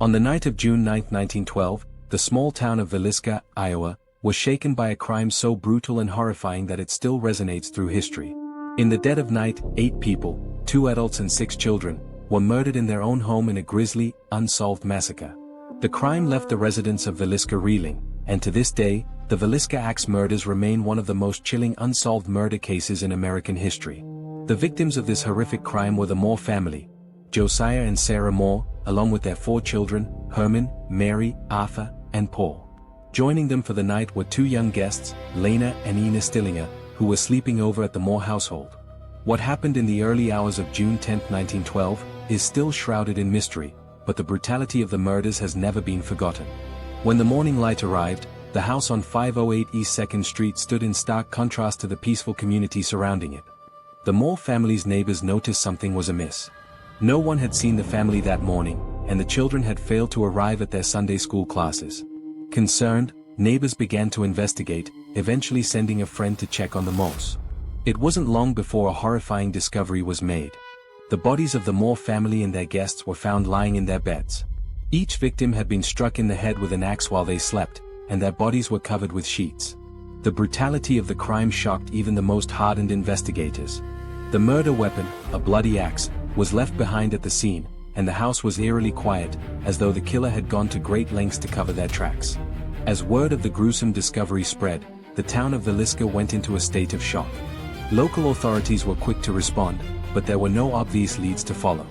On the night of June 9, 1912, the small town of Villisca, Iowa, was shaken by a crime so brutal and horrifying that it still resonates through history. In the dead of night, 8 people, 2 adults and 6 children, were murdered in their own home in a grisly, unsolved massacre. The crime left the residents of Villisca reeling, and to this day, the Villisca Axe Murders remain one of the most chilling unsolved murder cases in American history. The victims of this horrific crime were the Moore family, Josiah and Sarah Moore, along with their 4 children, Herman, Mary, Arthur, and Paul. Joining them for the night were 2 young guests, Lena and Ina Stillinger, who were sleeping over at the Moore household. What happened in the early hours of June 10, 1912, is still shrouded in mystery, but the brutality of the murders has never been forgotten. When the morning light arrived, the house on 508 East 2nd Street stood in stark contrast to the peaceful community surrounding it. The Moore family's neighbors noticed something was amiss. No one had seen the family that morning, and the children had failed to arrive at their Sunday school classes. Concerned, neighbors began to investigate, eventually sending a friend to check on the Moores. It wasn't long before a horrifying discovery was made. The bodies of the Moore family and their guests were found lying in their beds. Each victim had been struck in the head with an axe while they slept, and their bodies were covered with sheets. The brutality of the crime shocked even the most hardened investigators. The murder weapon, a bloody axe, was left behind at the scene, and the house was eerily quiet, as though the killer had gone to great lengths to cover their tracks. As word of the gruesome discovery spread, the town of Villisca went into a state of shock. Local authorities were quick to respond, but there were no obvious leads to follow.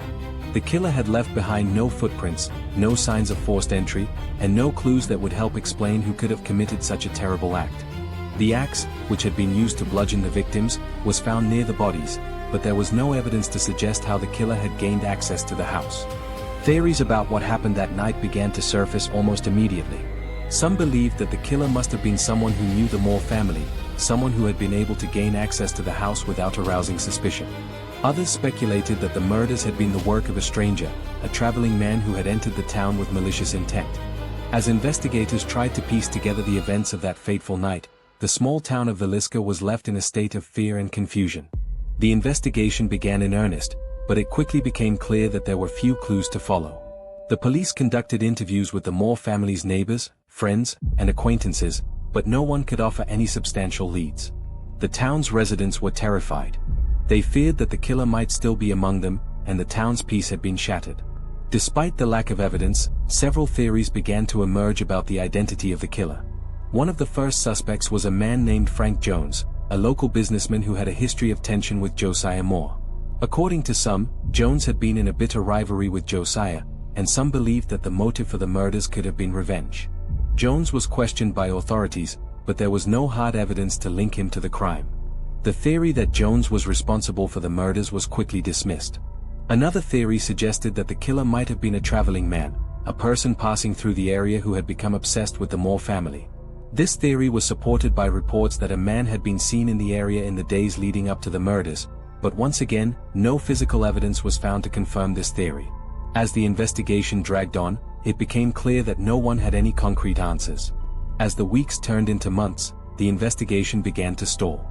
The killer had left behind no footprints, no signs of forced entry, and no clues that would help explain who could have committed such a terrible act. The axe, which had been used to bludgeon the victims, was found near the bodies, but there was no evidence to suggest how the killer had gained access to the house. Theories about what happened that night began to surface almost immediately. Some believed that the killer must have been someone who knew the Moore family, someone who had been able to gain access to the house without arousing suspicion. Others speculated that the murders had been the work of a stranger, a traveling man who had entered the town with malicious intent. As investigators tried to piece together the events of that fateful night, the small town of Villisca was left in a state of fear and confusion. The investigation began in earnest, but it quickly became clear that there were few clues to follow. The police conducted interviews with the Moore family's neighbors, friends, and acquaintances, but no one could offer any substantial leads. The town's residents were terrified. They feared that the killer might still be among them, and the town's peace had been shattered. Despite the lack of evidence, several theories began to emerge about the identity of the killer. One of the first suspects was a man named Frank Jones, a local businessman who had a history of tension with Josiah Moore. According to some, Jones had been in a bitter rivalry with Josiah, and some believed that the motive for the murders could have been revenge. Jones was questioned by authorities, but there was no hard evidence to link him to the crime. The theory that Jones was responsible for the murders was quickly dismissed. Another theory suggested that the killer might have been a traveling man, a person passing through the area who had become obsessed with the Moore family. This theory was supported by reports that a man had been seen in the area in the days leading up to the murders, but once again, no physical evidence was found to confirm this theory. As the investigation dragged on, it became clear that no one had any concrete answers. As the weeks turned into months, the investigation began to stall.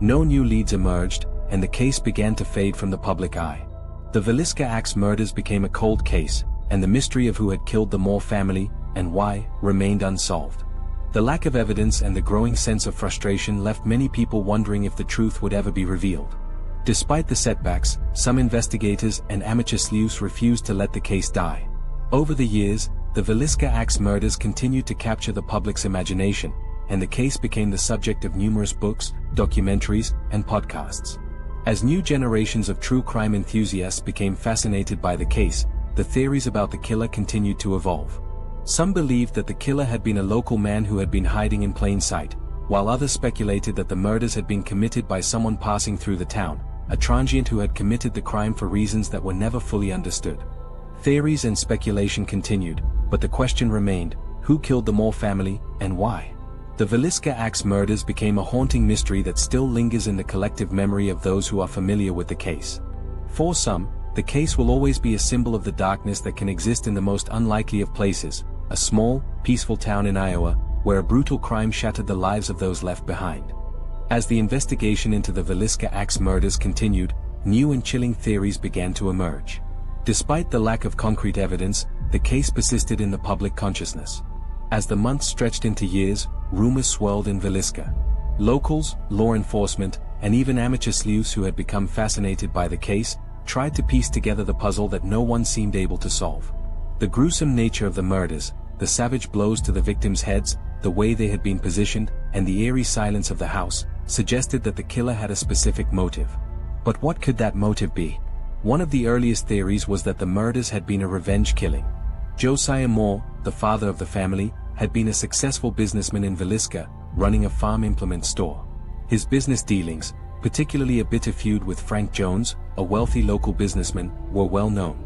No new leads emerged, and the case began to fade from the public eye. The Villisca Axe Murders became a cold case, and the mystery of who had killed the Moore family, and why, remained unsolved. The lack of evidence and the growing sense of frustration left many people wondering if the truth would ever be revealed. Despite the setbacks, some investigators and amateur sleuths refused to let the case die. Over the years, the Villisca Axe Murders continued to capture the public's imagination, and the case became the subject of numerous books, documentaries, and podcasts. As new generations of true crime enthusiasts became fascinated by the case, the theories about the killer continued to evolve. Some believed that the killer had been a local man who had been hiding in plain sight, while others speculated that the murders had been committed by someone passing through the town, a transient who had committed the crime for reasons that were never fully understood. Theories and speculation continued, but the question remained, who killed the Moore family, and why? The Villisca Axe Murders became a haunting mystery that still lingers in the collective memory of those who are familiar with the case. For some, the case will always be a symbol of the darkness that can exist in the most unlikely of places, a small, peaceful town in Iowa, where a brutal crime shattered the lives of those left behind. As the investigation into the Villisca Axe Murders continued, new and chilling theories began to emerge. Despite the lack of concrete evidence, the case persisted in the public consciousness. As the months stretched into years, rumors swirled in Villisca. Locals, law enforcement, and even amateur sleuths who had become fascinated by the case tried to piece together the puzzle that no one seemed able to solve. The gruesome nature of the murders, the savage blows to the victims' heads, the way they had been positioned, and the eerie silence of the house, suggested that the killer had a specific motive. But what could that motive be? One of the earliest theories was that the murders had been a revenge killing. Josiah Moore, the father of the family, had been a successful businessman in Villisca, running a farm implement store. His business dealings, particularly a bitter feud with Frank Jones, a wealthy local businessman, were well known.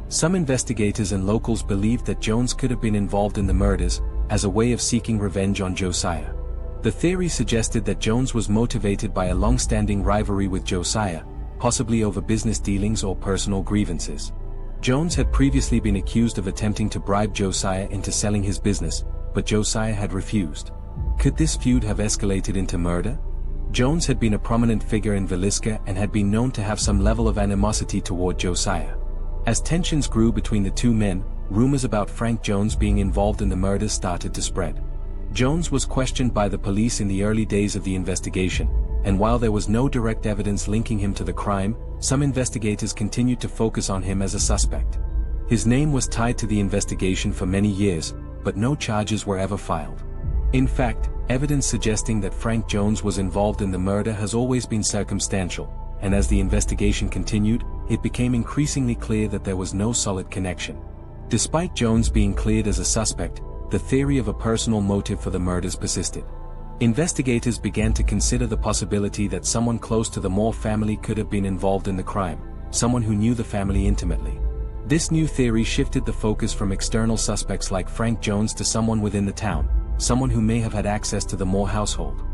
Some investigators and locals believed that Jones could have been involved in the murders, as a way of seeking revenge on Josiah. The theory suggested that Jones was motivated by a long-standing rivalry with Josiah, possibly over business dealings or personal grievances. Jones had previously been accused of attempting to bribe Josiah into selling his business, but Josiah had refused. Could this feud have escalated into murder? Jones had been a prominent figure in Villisca and had been known to have some level of animosity toward Josiah. As tensions grew between the two men, rumors about Frank Jones being involved in the murders started to spread. Jones was questioned by the police in the early days of the investigation, and while there was no direct evidence linking him to the crime, some investigators continued to focus on him as a suspect. His name was tied to the investigation for many years, but no charges were ever filed. In fact, evidence suggesting that Frank Jones was involved in the murder has always been circumstantial, and as the investigation continued, it became increasingly clear that there was no solid connection. Despite Jones being cleared as a suspect, the theory of a personal motive for the murders persisted. Investigators began to consider the possibility that someone close to the Moore family could have been involved in the crime, someone who knew the family intimately. This new theory shifted the focus from external suspects like Frank Jones to someone within the town, someone who may have had access to the Moore household.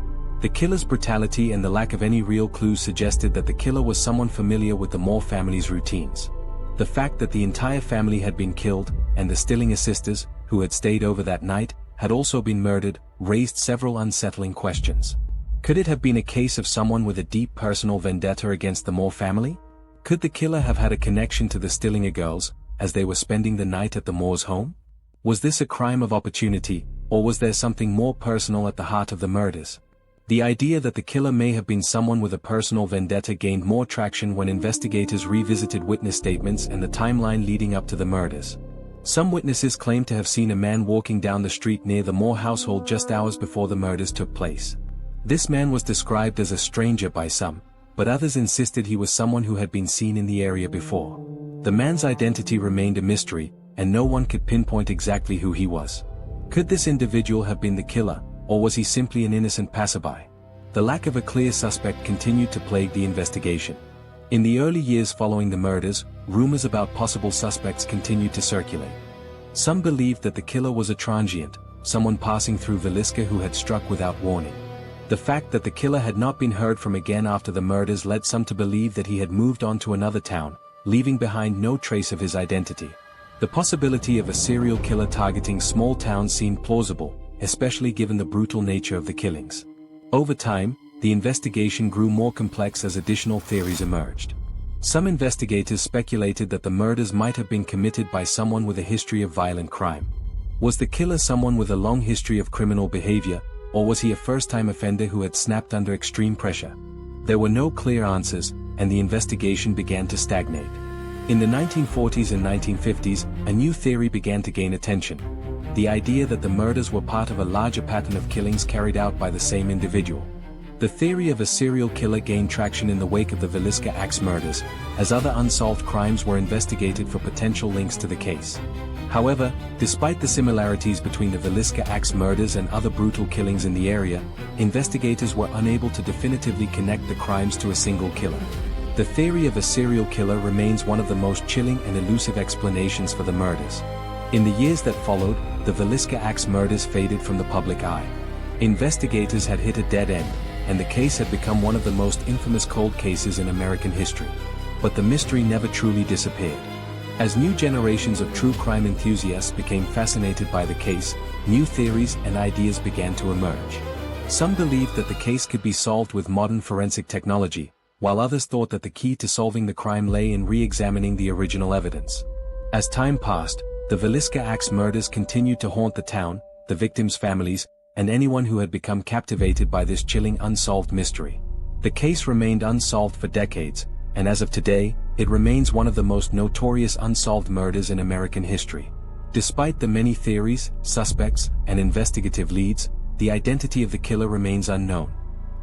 The killer's brutality and the lack of any real clues suggested that the killer was someone familiar with the Moore family's routines. The fact that the entire family had been killed, and the Stillinger sisters, who had stayed over that night, had also been murdered, raised several unsettling questions. Could it have been a case of someone with a deep personal vendetta against the Moore family? Could the killer have had a connection to the Stillinger girls, as they were spending the night at the Moores' home? Was this a crime of opportunity, or was there something more personal at the heart of the murders? The idea that the killer may have been someone with a personal vendetta gained more traction when investigators revisited witness statements and the timeline leading up to the murders. Some witnesses claimed to have seen a man walking down the street near the Moore household just hours before the murders took place. This man was described as a stranger by some, but others insisted he was someone who had been seen in the area before. The man's identity remained a mystery, and no one could pinpoint exactly who he was. Could this individual have been the killer, or was he simply an innocent passerby? The lack of a clear suspect continued to plague the investigation. In the early years following the murders, rumors about possible suspects continued to circulate. Some believed that the killer was a transient, someone passing through Villisca who had struck without warning. The fact that the killer had not been heard from again after the murders led some to believe that he had moved on to another town, leaving behind no trace of his identity. The possibility of a serial killer targeting small towns seemed plausible, especially given the brutal nature of the killings. Over time, the investigation grew more complex as additional theories emerged. Some investigators speculated that the murders might have been committed by someone with a history of violent crime. Was the killer someone with a long history of criminal behavior, or was he a first-time offender who had snapped under extreme pressure? There were no clear answers, and the investigation began to stagnate. In the 1940s and 1950s, a new theory began to gain attention. The idea that the murders were part of a larger pattern of killings carried out by the same individual. The theory of a serial killer gained traction in the wake of the Villisca Axe Murders, as other unsolved crimes were investigated for potential links to the case. However, despite the similarities between the Villisca Axe Murders and other brutal killings in the area, investigators were unable to definitively connect the crimes to a single killer. The theory of a serial killer remains one of the most chilling and elusive explanations for the murders. In the years that followed, the Villisca Axe Murders faded from the public eye. Investigators had hit a dead end, and the case had become one of the most infamous cold cases in American history. But the mystery never truly disappeared. As new generations of true crime enthusiasts became fascinated by the case, new theories and ideas began to emerge. Some believed that the case could be solved with modern forensic technology, while others thought that the key to solving the crime lay in re-examining the original evidence. As time passed, the Villisca Axe murders continued to haunt the town, the victims' families, and anyone who had become captivated by this chilling unsolved mystery. The case remained unsolved for decades, and as of today, it remains one of the most notorious unsolved murders in American history. Despite the many theories, suspects, and investigative leads, the identity of the killer remains unknown.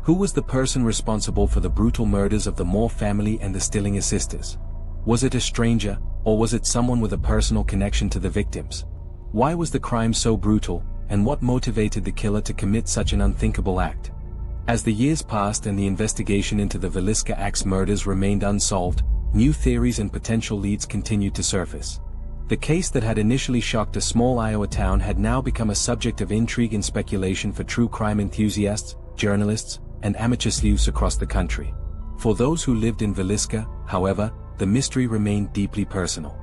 Who was the person responsible for the brutal murders of the Moore family and the Stillinger sisters? Was it a stranger, or was it someone with a personal connection to the victims? Why was the crime so brutal, and what motivated the killer to commit such an unthinkable act? As the years passed and the investigation into the Villisca Axe murders remained unsolved, new theories and potential leads continued to surface. The case that had initially shocked a small Iowa town had now become a subject of intrigue and speculation for true crime enthusiasts, journalists, and amateur sleuths across the country. For those who lived in Villisca, however, the mystery remained deeply personal.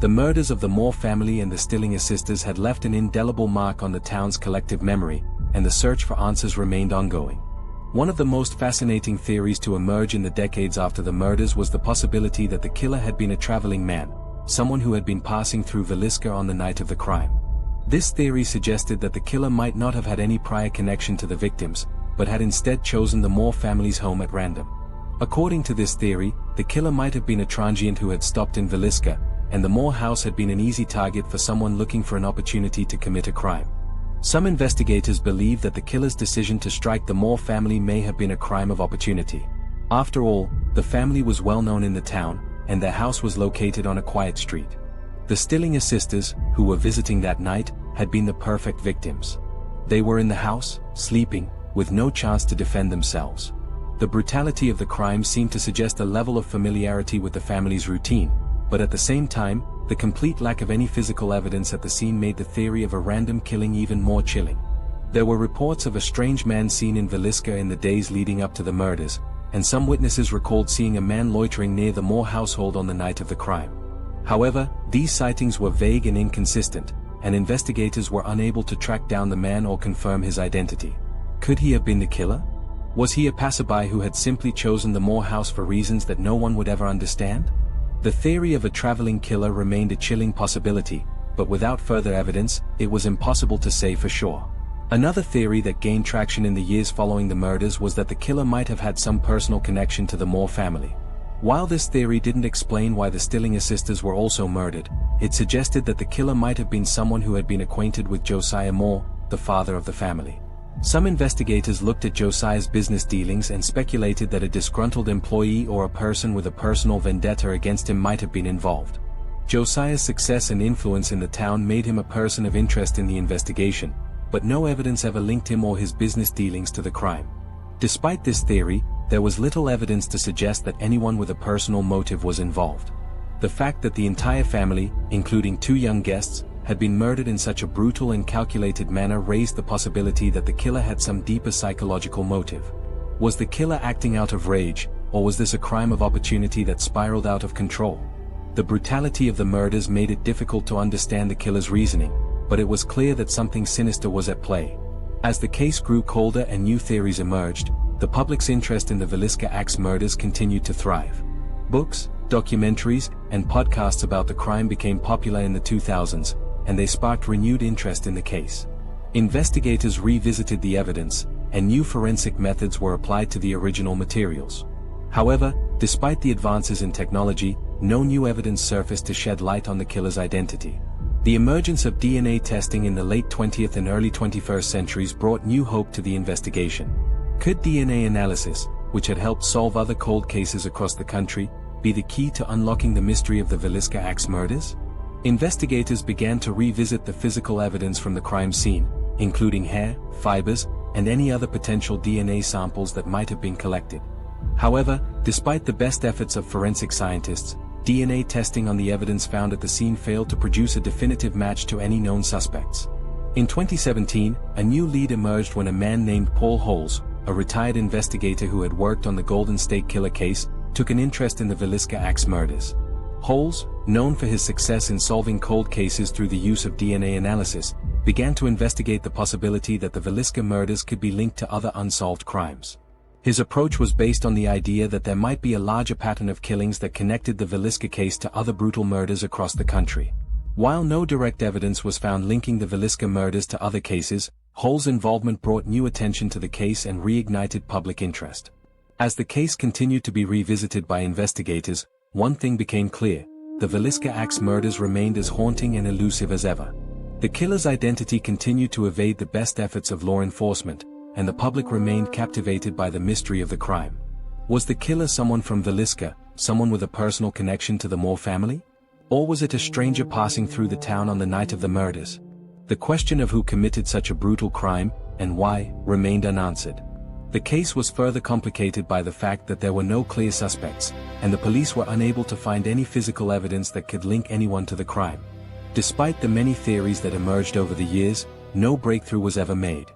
The murders of the Moore family and the Stillinger sisters had left an indelible mark on the town's collective memory, and the search for answers remained ongoing. One of the most fascinating theories to emerge in the decades after the murders was the possibility that the killer had been a traveling man, someone who had been passing through Villisca on the night of the crime. This theory suggested that the killer might not have had any prior connection to the victims, but had instead chosen the Moore family's home at random. According to this theory, the killer might have been a transient who had stopped in Villisca, and the Moore house had been an easy target for someone looking for an opportunity to commit a crime. Some investigators believe that the killer's decision to strike the Moore family may have been a crime of opportunity. After all, the family was well known in the town, and their house was located on a quiet street. The Stillinger sisters, who were visiting that night, had been the perfect victims. They were in the house, sleeping, with no chance to defend themselves. The brutality of the crime seemed to suggest a level of familiarity with the family's routine, but at the same time, the complete lack of any physical evidence at the scene made the theory of a random killing even more chilling. There were reports of a strange man seen in Villisca in the days leading up to the murders, and some witnesses recalled seeing a man loitering near the Moore household on the night of the crime. However, these sightings were vague and inconsistent, and investigators were unable to track down the man or confirm his identity. Could he have been the killer? Was he a passerby who had simply chosen the Moore house for reasons that no one would ever understand? The theory of a traveling killer remained a chilling possibility, but without further evidence, it was impossible to say for sure. Another theory that gained traction in the years following the murders was that the killer might have had some personal connection to the Moore family. While this theory didn't explain why the Stillinger sisters were also murdered, it suggested that the killer might have been someone who had been acquainted with Josiah Moore, the father of the family. Some investigators looked at Josiah's business dealings and speculated that a disgruntled employee or a person with a personal vendetta against him might have been involved. Josiah's success and influence in the town made him a person of interest in the investigation, but no evidence ever linked him or his business dealings to the crime. Despite this theory, there was little evidence to suggest that anyone with a personal motive was involved. The fact that the entire family, including two young guests, had been murdered in such a brutal and calculated manner raised the possibility that the killer had some deeper psychological motive. Was the killer acting out of rage, or was this a crime of opportunity that spiraled out of control? The brutality of the murders made it difficult to understand the killer's reasoning, but it was clear that something sinister was at play. As the case grew colder and new theories emerged, the public's interest in the Villisca Axe murders continued to thrive. Books, documentaries, and podcasts about the crime became popular in the 2000s, and they sparked renewed interest in the case. Investigators revisited the evidence, and new forensic methods were applied to the original materials. However, despite the advances in technology, no new evidence surfaced to shed light on the killer's identity. The emergence of DNA testing in the late 20th and early 21st centuries brought new hope to the investigation. Could DNA analysis, which had helped solve other cold cases across the country, be the key to unlocking the mystery of the Villisca Axe murders? Investigators began to revisit the physical evidence from the crime scene, including hair, fibers, and any other potential DNA samples that might have been collected. However, despite the best efforts of forensic scientists, DNA testing on the evidence found at the scene failed to produce a definitive match to any known suspects. In 2017, a new lead emerged when a man named Paul Holes, a retired investigator who had worked on the Golden State Killer case, took an interest in the Villisca Axe murders. Holes, known for his success in solving cold cases through the use of DNA analysis, began to investigate the possibility that the Villisca murders could be linked to other unsolved crimes. His approach was based on the idea that there might be a larger pattern of killings that connected the Villisca case to other brutal murders across the country. While no direct evidence was found linking the Villisca murders to other cases, Hull's involvement brought new attention to the case and reignited public interest. As the case continued to be revisited by investigators, one thing became clear: the Villisca Axe murders remained as haunting and elusive as ever. The killer's identity continued to evade the best efforts of law enforcement, and the public remained captivated by the mystery of the crime. Was the killer someone from Villisca, someone with a personal connection to the Moore family? Or was it a stranger passing through the town on the night of the murders? The question of who committed such a brutal crime, and why, remained unanswered. The case was further complicated by the fact that there were no clear suspects, and the police were unable to find any physical evidence that could link anyone to the crime. Despite the many theories that emerged over the years, no breakthrough was ever made.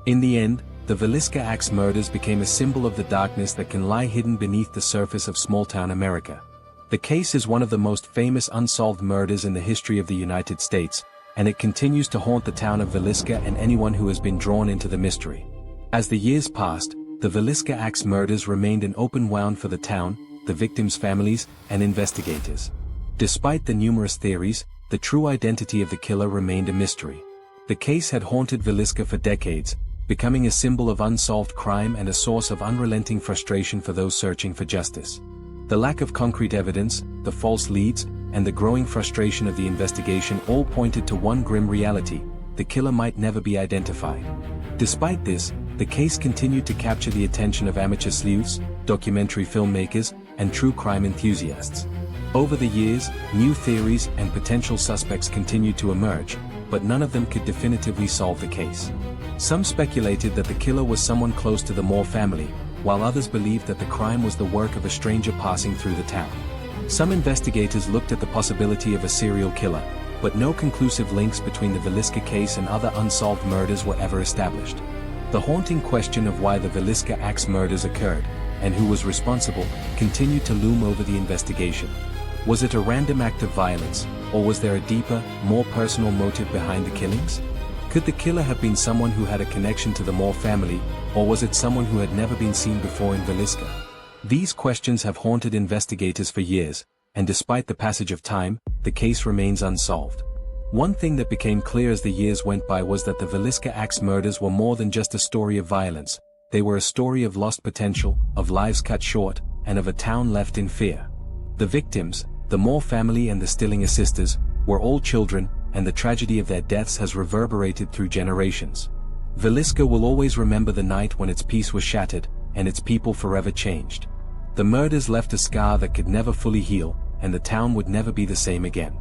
In the end, the Villisca Axe murders became a symbol of the darkness that can lie hidden beneath the surface of small-town America. The case is one of the most famous unsolved murders in the history of the United States, and it continues to haunt the town of Villisca and anyone who has been drawn into the mystery. As the years passed, the Villisca Axe murders remained an open wound for the town, the victims' families, and investigators. Despite the numerous theories, the true identity of the killer remained a mystery. The case had haunted Villisca for decades, becoming a symbol of unsolved crime and a source of unrelenting frustration for those searching for justice. The lack of concrete evidence, the false leads, and the growing frustration of the investigation all pointed to one grim reality: the killer might never be identified. Despite this, the case continued to capture the attention of amateur sleuths, documentary filmmakers, and true crime enthusiasts. Over the years, new theories and potential suspects continued to emerge, but none of them could definitively solve the case. Some speculated that the killer was someone close to the Moore family, while others believed that the crime was the work of a stranger passing through the town. Some investigators looked at the possibility of a serial killer, but no conclusive links between the Villisca case and other unsolved murders were ever established. The haunting question of why the Villisca Axe murders occurred, and who was responsible, continued to loom over the investigation. Was it a random act of violence, or was there a deeper, more personal motive behind the killings? Could the killer have been someone who had a connection to the Moore family, or was it someone who had never been seen before in Villisca? These questions have haunted investigators for years, and despite the passage of time, the case remains unsolved. One thing that became clear as the years went by was that the Villisca Axe murders were more than just a story of violence. They were a story of lost potential, of lives cut short, and of a town left in fear. The victims, the Moore family and the Stillinger sisters, were all children, and the tragedy of their deaths has reverberated through generations. Villisca will always remember the night when its peace was shattered, and its people forever changed. The murders left a scar that could never fully heal, and the town would never be the same again.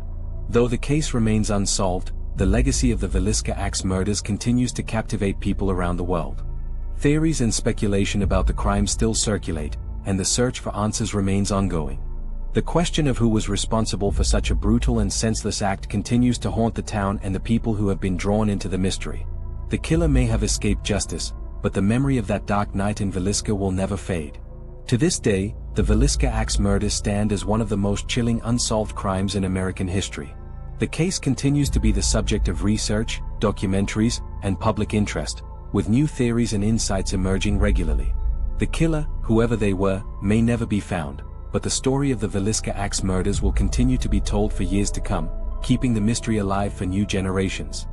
Though the case remains unsolved, the legacy of the Villisca Axe murders continues to captivate people around the world. Theories and speculation about the crime still circulate, and the search for answers remains ongoing. The question of who was responsible for such a brutal and senseless act continues to haunt the town and the people who have been drawn into the mystery. The killer may have escaped justice, but the memory of that dark night in Villisca will never fade. To this day, the Villisca Axe murders stand as one of the most chilling unsolved crimes in American history. The case continues to be the subject of research, documentaries, and public interest, with new theories and insights emerging regularly. The killer, whoever they were, may never be found, but the story of the Villisca Axe murders will continue to be told for years to come, keeping the mystery alive for new generations.